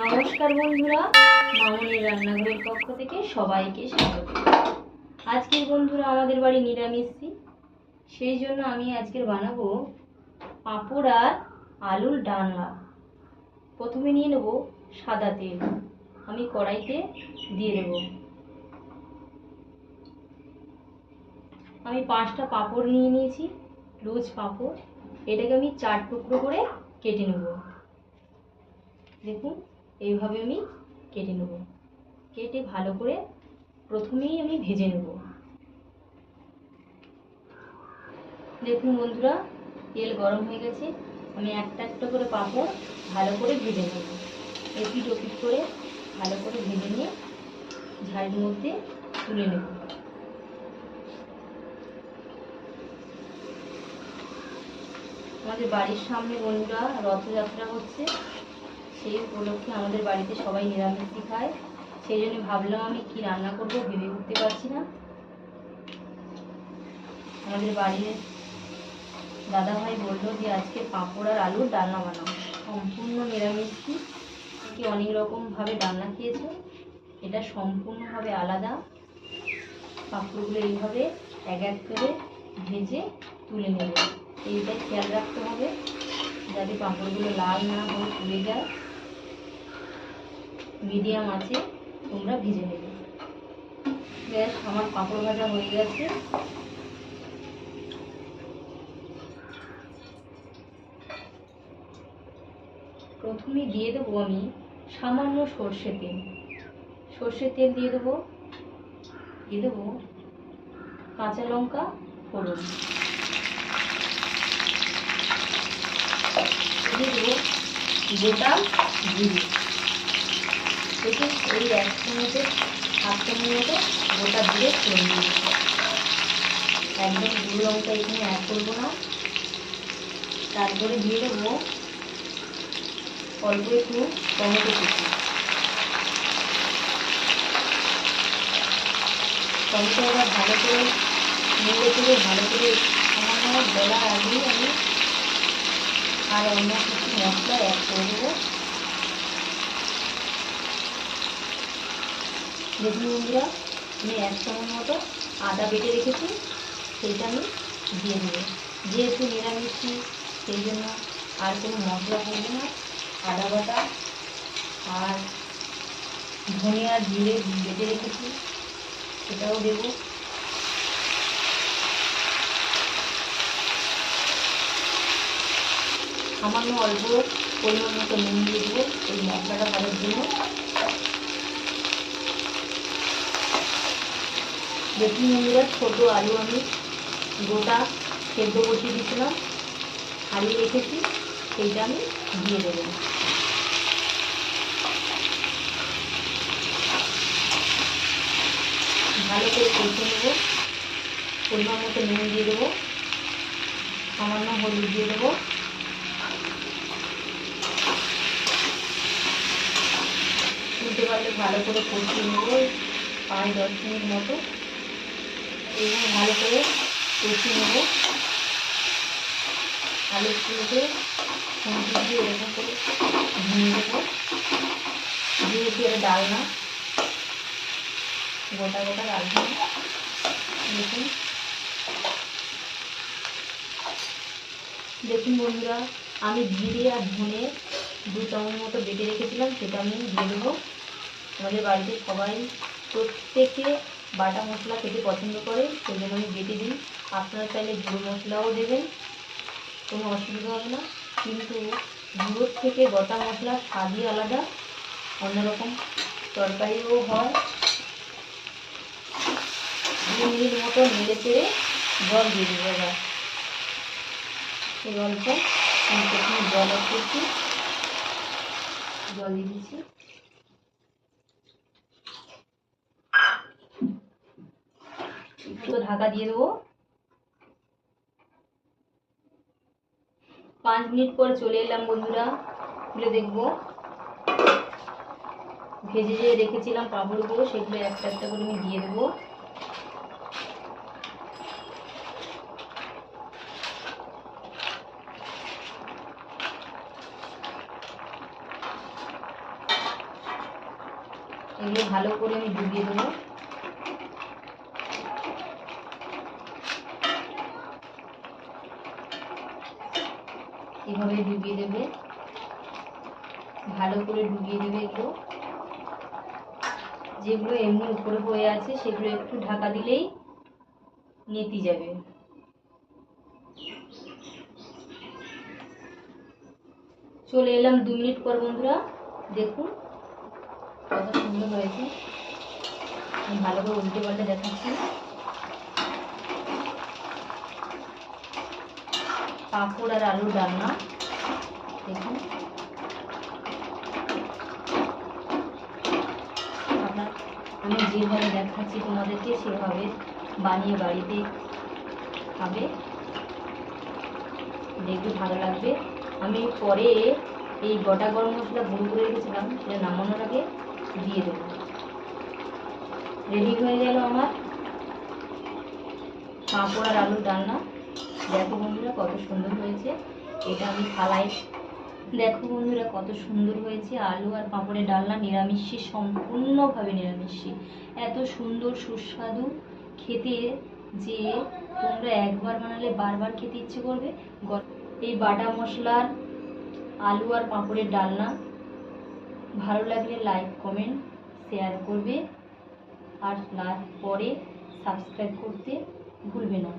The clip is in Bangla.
নমস্কার বন্ধুরা, মামনির রান্নাঘরের পক্ষ থেকে সবাইকে স্বাগত। আজকের বন্ধুরা আমাদের বাড়ি নিরামিষি, সেই জন্য আমি আজকের বানাবো পাঁপড় আর আলুর ডালনা। প্রথমে নিয়ে নেব সাদা তেল, আমি কড়াইতে দিয়ে দেব। আমি 5টা পাঁপড় নিয়ে নিয়েছি, লুজ পাঁপড়। এটাকে আমি 4 টুকরো করে কেটে নেব। দেখুন এইভাবে আমি কেটে নেব। কেটে ভালো করে প্রথমেই আমি ভেজে নেব। দেখুন বন্ধুরা, তেল গরম হয়ে গেছে। আমি একটা একটা করে পাঁপড় ভালো করে ভেজে নেব। এপিট ওপিট করে ভালো করে ভেজে নিয়ে ঝাড়ির মধ্যে তুলে নেব। আমাদের বাড়ির সামনে বন্ধুরা রথযাত্রা হচ্ছে, সেই উপলক্ষে আমাদের বাড়িতে সবাই নিরামিষ খায়। সেই জন্য ভাবলাম আমি কি রান্না করব ভেবে উঠতে পারছি না। আমাদের বাড়ির দাদাভাই বললো যে আজকে পাঁপড় আর আলুর ডালনা বানাও। সম্পূর্ণ নিরামিষ, কি অনেক রকমভাবে ডালনা খেয়েছে, এটা সম্পূর্ণভাবে আলাদা। পাঁপড়গুলো এইভাবে এক এক করে ভেজে তুলে নেবে। এইটা খেয়াল রাখতে হবে যাতে পাঁপড়গুলো লাল না হয়ে পুড়ে যায়। মিডিয়াম আছে তোমরা ভেজে নেবে। ব্যাস, আমার পাঁপড় ভাজা হয়ে গেছে। প্রথমে দিয়ে দেবো আমি সামান্য সর্ষের তেল। সর্ষের তেল দিয়ে দেবো কাঁচা লঙ্কা ফোড়ন, দিয়ে দেবো গোটা জিরে। দেখুন এই 1 চামচের 1/2 চামচ মতো গোটা জিরে ফোড়ন দিয়ে দেবো। একদম গুঁড়ো লঙ্কা এখানে অ্যাড করবো না। তারপরে দিয়ে দেবো অল্প একটু টমেটো কুচি। টমেটো আবার ভালো করে নেড়ে চেড়ে ভালো করে সামান্য গলার আগেই আমি আর অন্য কিছু মশলা অ্যাড করে দেবো। দেখুন বন্ধুরা, আমি 1 চামচ মতো আদা বেটে রেখেছি, সেইটা আমি দিয়ে দেবো। যেহেতু নিরামিষ সেই জন্য আর কোনো মশলা পড়বে না। আদা বাটা আর ধনে আর জিরে বেটে রেখেছি, সেটাও দেবো। সামান্য অল্প পরিমাণ মতো নুন দিয়ে দেবো এই মশলাটা করার জন্য। দেখুন বন্ধুরা, ছোটো আলু আমি গোটা সেদ্ধ বসিয়ে দিয়েছিলাম, হারিয়ে রেখেছি, সেইটা আমি দিয়ে দেবো। ভালো করে কষে নেবো। পরিমাণ মতো নুন দিয়ে দেবো, সামান্য হলুদ দিয়ে দেবো। তুলতে পারলে ভালো করে কষিয়ে নেবো 5-10 মিনিট মতো। এবং ভালো করে কষিয়ে নেবো। আলুগুলোকে খুন্তি দিয়ে এরকম করে ভেঙে দেবো। যেহেতু এটা ডালনা, গোটা গোটা ডালনা। দেখুন বন্ধুরা, আমি জিরে আর ধনে 2 চামচ মতো বেটে রেখেছিলাম, সেটা আমি দিয়ে দেবো। আমাদের বাড়িতে সবাই প্রত্যেকে বাটা মশলা খেতে পছন্দ করে, সেই জন্য আমি বেটে দিই। আপনারা চাইলে গুঁড়ো মশলাও দেবেন, কোনো অসুবিধা হবে না। কিন্তু গুঁড়োর থেকে গোটা মশলার স্বাদই আলাদা, অন্যরকম তরকারিও হয়। 2 মিনিট মতো নেড়ে চেড়ে জল দিয়ে দেবো। এবার এই অল্প আমি প্রথমে জল অ্যাড করছি, জল দিয়ে দিচ্ছি। ঢাকা দিয়ে দেবো। 5 মিনিট পর চলে এলাম বন্ধুরা, খুলে দেখবো। ভেজে যে রেখেছিলাম পাঁপড়গুলো, সেগুলো একটা একটা করে আমি দিয়ে দেবো। এগুলো ভালো করে আমি ডুবিয়ে দেবো। এভাবে ডুবিয়ে দেবে, ভালো করে ডুবিয়ে দেবে। এগুলো যেগুলো এমনি উপরে হয়ে আছে সেগুলো একটু ঢাকা দিলেই নেতি যাবে। চলে এলাম 2 মিনিট পর বন্ধুরা, দেখুন কত সুন্দর হয়েছে। আমি ভালো করে উল্টে পাল্টে দেখাচ্ছি। পাঁপড় আর আলুর ডালনা দেখুন। আমি যেভাবে দেখাচ্ছি তোমাদেরকে সেভাবে বানিয়ে বাড়িতে খাবে, দেখবে ভালো লাগবে। আমি পরে এই গোটা গরম মশলা গুঁড়ো করে রেখেছিলাম, সেটা নামানোর আগে দিয়ে দেবো। রেডি হয়ে গেল আমার পাঁপড় আর আলুর ডালনা। দেখো বন্ধুরা কত সুন্দর হয়েছে। এটা আমি থালায়, দেখো বন্ধুরা কত সুন্দর হয়েছে। আলু আর পাঁপড়ের ডালনা নিরামিষি, সম্পূর্ণভাবে নিরামিষি। এত সুন্দর সুস্বাদু খেতে যে তোমরা একবার বানালে বারবার খেতে ইচ্ছে করবে। এই বাটা মশলার আলু আর পাঁপড়ের ডালনা ভালো লাগলে লাইক কমেন্ট শেয়ার করবে, আর পরে সাবস্ক্রাইব করতে ভুলবে না।